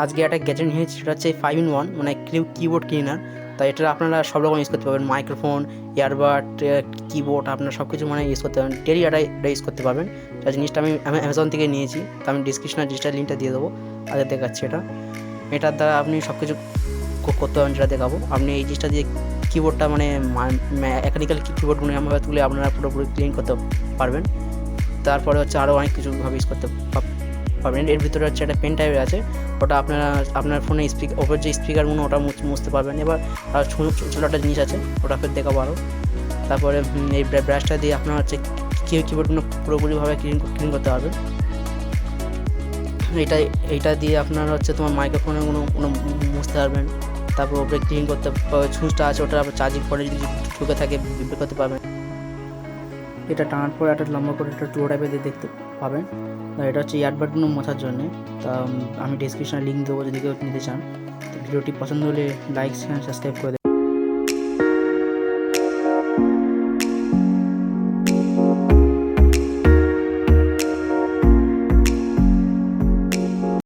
আজকে একটা গ্যাজেট নিয়েছি, সেটা হচ্ছে 5 in 1 মানে কিবোর্ড ক্লিনার। তাই এটা আপনারা সব রকম ইউজ করতে পারবেন, মাইক্রোফোন, ইয়ারবাড, কিবোর্ড, আপনারা সব কিছু মানে ইউজ করতে পারবেন, ডেলি এটা ইউজ করতে পারবেন। সেই জিনিসটা আমি অ্যামাজন থেকে নিয়েছি, তো আমি ডিসক্রিপশনে জিনিসটার লিঙ্কটা দিয়ে দেবো। আগে দেখাচ্ছি এটার দ্বারা আপনি সব কিছু করতে পারবেন, যেটা দেখাবো। আপনি এই জিনিসটা দিয়ে কিবোর্ডটা মানে মেকানিক্যাল কিবোর্ডগুলো এমনভাবে তুলে আপনারা পুরোপুরি ক্লিন করতে পারবেন। তারপরে হচ্ছে আরও অনেক কিছুভাবে ইউজ করতে পারবেন। এর ভিতরে হচ্ছে একটা পেন টাইপের আছে, ওটা আপনার ফোনে ওপর যে স্পিকারগুলো ওটা মুছতে পারবেন। এবার আর ছোটো একটা জিনিস আছে, ওটা ফের দেখাবো আরও। তারপরে এই ব্রাশটা দিয়ে আপনার হচ্ছে কিবোর্ডগুলো পুরোপুরিভাবে ক্লিন করতে পারবেন। এইটা দিয়ে আপনার হচ্ছে তোমার মাইক্রোফোনগুলো মুছতে পারবেন। তারপর ওপরে ক্লিন করতে সুইচটা আছে, ওটা আপনার চার্জিং পরে যদি ঢুকে থাকে বের করতে পারবেন। এটা টানার পরে একটা লম্বা করে একটা টুকরো টাইপের দেখতে পাবেন। এটা হচ্ছে ইয়ারবাডগুলো মোছার জন্য। তা আমি ডিসক্রিপশনে লিঙ্ক দেবো যদি কেউ নিতে চান। ভিডিওটি পছন্দ হলে লাইক শেয়ার সাবস্ক্রাইব করে দেবেন।